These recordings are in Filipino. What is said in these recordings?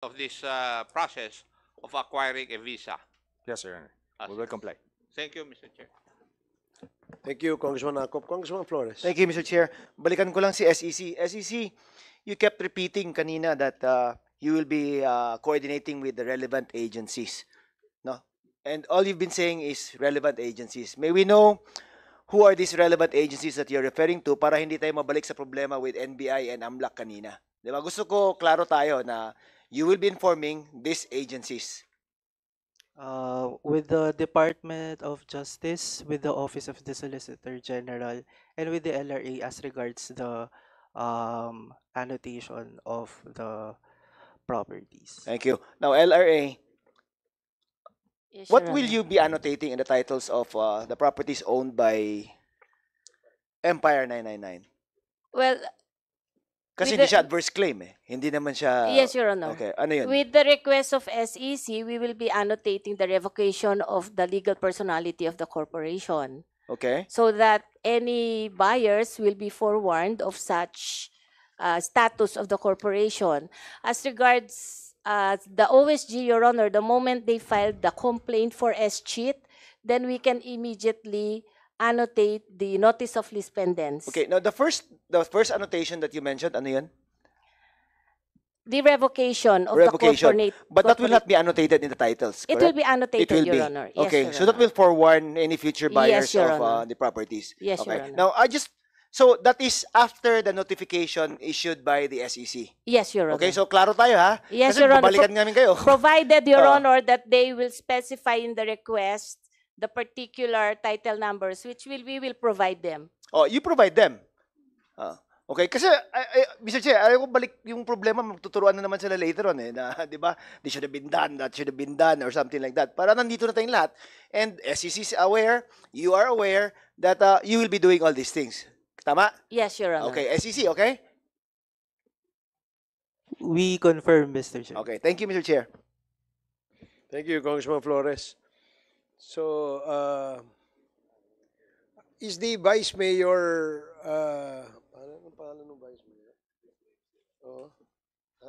of this process of acquiring a visa. Yes, Your Honor. We Sir. will comply. Thank you, Mr. Chair. Thank you, Congressman Acop. Congressman Flores. Thank you, Mr. Chair. Balikan ko lang si SEC. SEC, you kept repeating kanina that you will be coordinating with the relevant agencies. No? And all you've been saying is relevant agencies. May we know who are these relevant agencies that you're referring to para hindi tayo mabalik sa problema with NBI and AMLAC kanina? Diba? Gusto ko klaro tayo na you will be informing these agencies. With the Department of Justice, with the Office of the Solicitor General, and with the LRA as regards the annotation of the properties. Thank you. Now, LRA, Yes, what Your will Honor. you be annotating in the titles of the properties owned by Empire 999? Well, Kasi With hindi the- siya adverse claim eh. Hindi naman siya... yes, Your Honor. Okay, ano yun? With the request of SEC, we will be annotating the revocation of the legal personality of the corporation Okay. so that any buyers will be forewarned of such status of the corporation. As regards the OSG, Your Honor, the moment they filed the complaint for S-cheat, then we can immediately annotate the notice of lis pendens. Okay, now the first annotation that you mentioned, ano yun? The revocation of Revocation. the But that will corporate- not be annotated in the titles, It correct? will be annotated, It will Your be. Honor. Yes, Okay, Your so that Honor. will forewarn any future buyers Yes, Your of Honor. the properties. Yes, Your Okay. Honor. Now, so that is after the notification issued by the SEC. Yes, Your Honor. Okay, so klaro tayo ha? Yes, Kasi Your Honor. babalikan namin kayo. Provided, Your Ah. Honor, that they will specify in the request the particular title numbers, which we will provide them. Oh, you provide them. Okay, kasi Mr. Chair, ayaw ko balik yung problema, magtuturuan na naman sila later on eh, na, di ba, this should have been done, that should have been done, or something like that. Para nandito na tayong lahat. And SEC is aware, you are aware that you will be doing all these things. Tama? Yes, Your Honor. Okay, SEC, okay? We confirm, Mr. Chair. Okay, thank you, Mr. Chair. Thank you, Congressman Flores. So, is the Vice Mayor, anong pangalan ng Vice Mayor? Oh. Ha?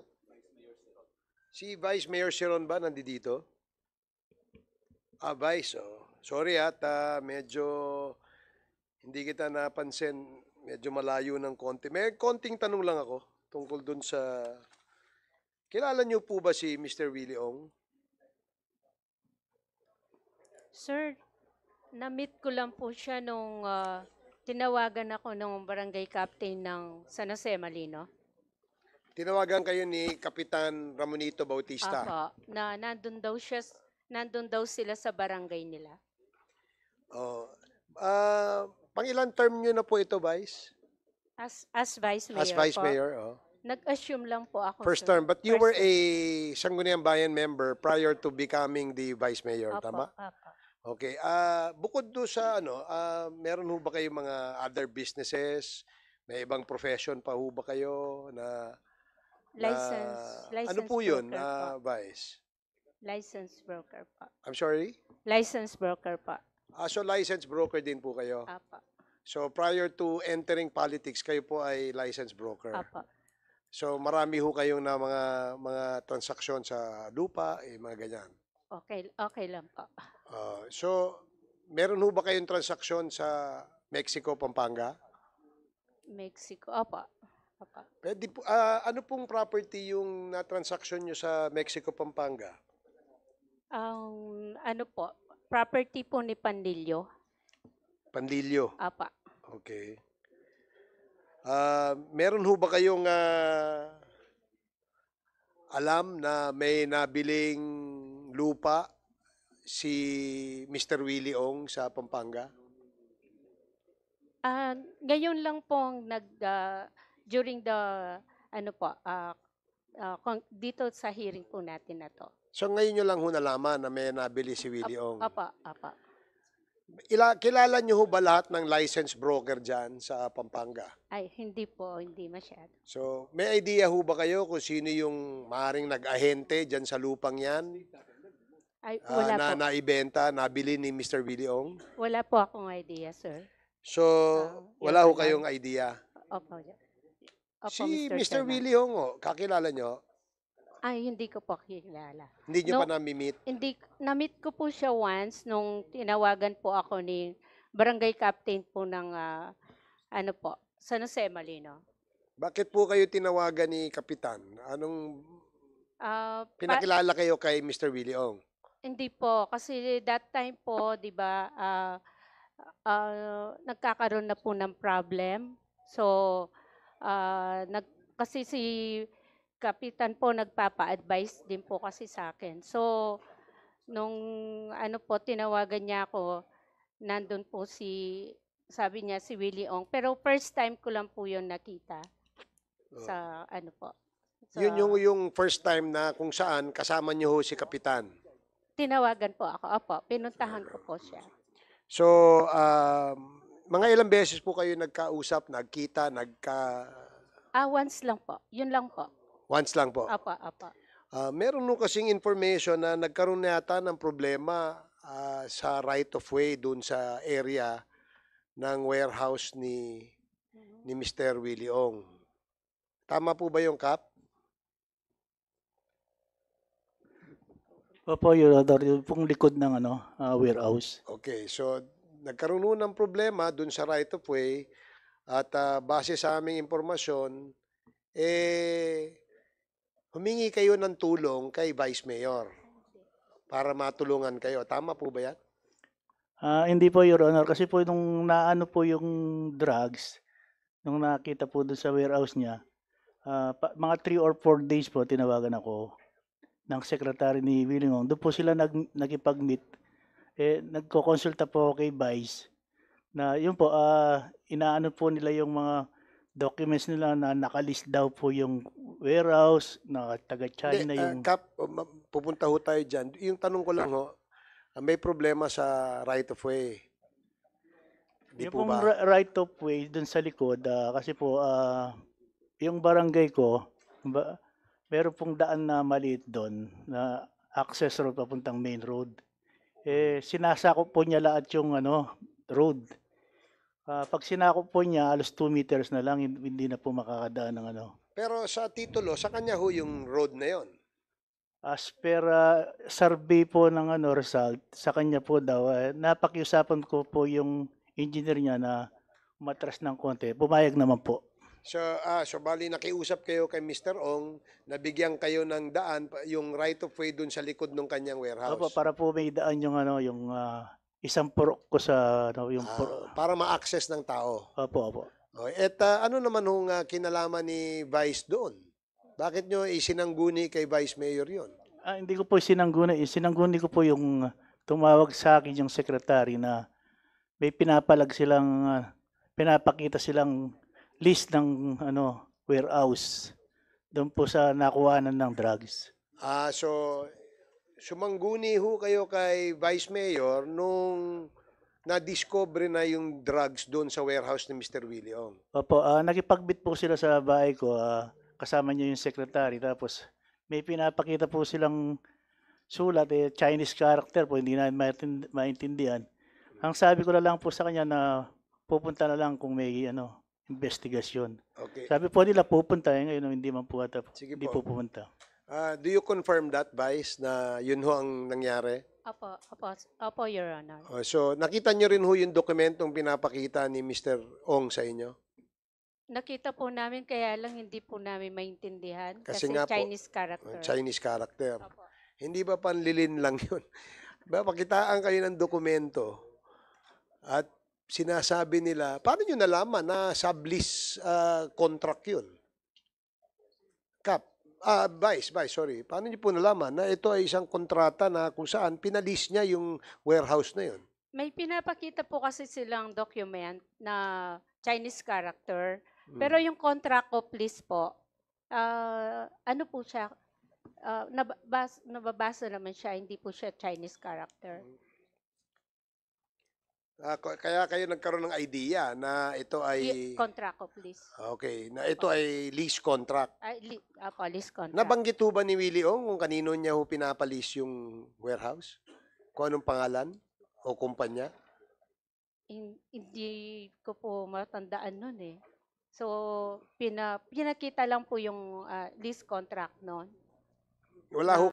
Si Vice Mayor Seron ba nandito? Vice, oh. Sorry at medyo hindi kita napansin, medyo malayo ng konti. May konting tanong lang ako tungkol dun sa, kilala niyo po ba si Mr. Willie Ong? Sir, na-meet ko lang po siya nung tinawagan ako ng barangay captain ng San Jose, Malino. Tinawagan kayo ni Kapitan Ramonito Bautista. Apo, na nandun daw sila sa barangay nila. Oh. Pang-ilang term nyo na po ito, Vice? As Vice Mayor As Vice po. Mayor, oh. Nag-assume lang po ako. First sir. term. But you First were term. a Sangguniang Bayan member prior to becoming the Vice Mayor, Apo, tama? apo. Okay. Bukod do sa meron ho ba kayong mga other businesses? May ibang profession pa ho ba kayo na License ano po yun, broker po. Vice? License broker po. I'm sorry? License broker po. So licensed broker din po kayo? Apo, So prior to entering politics, kayo po ay licensed broker? apo. So marami ho kayong na mga transaksyon sa lupa, mga ganyan. Okay lang po. So meron ho ba kayong transaksyon sa Mexico, Pampanga? Mexico, apo. Apo. Pwede po, ano pong property yung na-transaction nyo sa Mexico, Pampanga? Ano po, property po ni Pandillo. Panlilyo. Apa. Okay. Meron ho ba kayong alam na may nabiling lupa si Mr. Willie Ong sa Pampanga? Ngayon lang pong during the dito sa hearing po natin na to. So ngayon nyo lang ho nalaman na may nabili si Willie Ong. Apa. Kilala nyo ho ba lahat ng licensed broker dyan sa Pampanga? Ay, hindi masyado. So, may idea ho ba kayo kung sino yung maaaring nag-ahente dyan sa lupang yan? Ay, wala po. Naibenta, nabili ni Mr. Willie Ong? Wala po akong idea, sir. So, wala ho kayong idea? Opo. Si Mr. Chairman. Willie Ong, kakilala nyo? Ay, hindi ko po kilala. Hindi nyo No. pa nami-meet? Hindi, na-meet ko po siya once nung tinawagan po ako ni barangay captain po ng ano po, San Jose Malino. Bakit po kayo tinawagan ni Kapitan? Anong pinakilala kayo kay Mr. Willie Ong? Hindi po, kasi that time po, di ba, nagkakaroon na po ng problem. So, kasi si Kapitan po nagpapa-advise din po kasi sa akin. So, nung ano po, tinawagan niya ako, nandun po sabi niya si Willie Ong. Pero first time ko lang po yun nakita sa ano po. Yun yung first time na kung saan kasama niyo ho si Kapitan. Tinawagan po ako. Opo, pinuntahan ko po siya. So, mga ilang beses po kayo nagkausap, nagkita, Once lang po. Yun lang po. once lang po. Opo, opo. Meron nung kasing information na nagkaroon na yata ng problema sa right of way dun sa area ng warehouse ni Mr. Willie Ong. Tama po ba yung Kap? Opo, Your Honor, yung pong likod ng warehouse. Okay, so nagkaroon nun ng problema dun sa right of way at base sa aming impormasyon, humingi kayo ng tulong kay Vice Mayor para matulungan kayo. Tama po ba yan? Hindi po, Your Honor, kasi po nung naano po yung drugs, nung nakita po doon sa warehouse niya, mga 3 or 4 days po tinawagan ako ng secretary ni Willie Ong. Doon po sila nakipag-meet. Nagko-consulta po kay Vice na yun po, inaano po nila yung mga documents nila na nakalist daw po yung warehouse, na taga-China yung... Kap, pupunta ho tayo dyan. Yung tanong ko lang ho, may problema sa right of way. Di Yung po pong ba? right of way dun sa likod, kasi po, yung barangay ko, meron pong daan na maliit doon na access road papuntang main road. Sinasakop po niya lahat yung road. Pag sinakop po niya, alos 2 meters na lang, hindi na po makakadaan ng Pero sa titulo, sa kanya ho yung road na yon. As per survey po ng result, sa kanya po daw, napakiusapan ko po yung engineer niya na umatras ng konti. Pumayag naman po. So bali nakiusap kayo kay Mr. Ong, nabigyan kayo ng daan, yung right of way dun sa likod ng kanyang warehouse. Opo, para po may daan yung isang purok ko sa yung para ma-access ng tao. Opo, opo. Okay. Ano naman hong kinalaman ni Vice doon? Bakit nyo isinangguni kay Vice Mayor yon? Hindi ko po sinangguni. Sinangguni ko po yung tumawag sa akin yung secretary na may pinapakita silang list ng warehouse doon po sa nakuhanan ng drugs. So sumangguni ho kayo kay Vice Mayor nung na-discover na yung drugs doon sa warehouse ni Mr. Willie Ong. Opo, nakipagbit po sila sa bahay ko, kasama niya yung secretary, tapos may pinapakita po silang sulat, Chinese character po, hindi na maintindihan. Ang sabi ko na lang po sa kanya na pupunta na lang kung may investigasyon. Okay. Sabi po nila pupunta, ngayon hindi man po ata, Sige hindi po. po pupunta. Do you confirm that, Vice, na yun ho ang nangyari? Opo, Your Honor. So nakita nyo rin ho yung dokumentong pinapakita ni Mr. Ong sa inyo? Nakita po namin, kaya lang hindi po namin maintindihan. Kasi Kasi nga po, Chinese character. Chinese character. Opo. Hindi ba panlilin lang yun? Pakitaan kayo ng dokumento at sinasabi nila, paano nyo nalaman na sublease contract yun? Vice, sorry. Paano nyo po nalaman na ito ay isang kontrata na kung saan pinalis niya yung warehouse na yun? May pinapakita po kasi silang document na Chinese character. Pero yung contract of lease po, ano po siya, nababasa naman siya, hindi po siya Chinese character. Kaya kayo nagkaroon ng idea na ito ay... Contract of lease. Okay, na ito ay lease contract. Lease contract. Nabanggit ho ba ni Willie Ong kung kanino niya ho pinapalis yung warehouse? Kung anong pangalan o kumpanya? Hindi ko po matandaan nun eh. So, pinakita lang po yung lease contract nun. Wala ho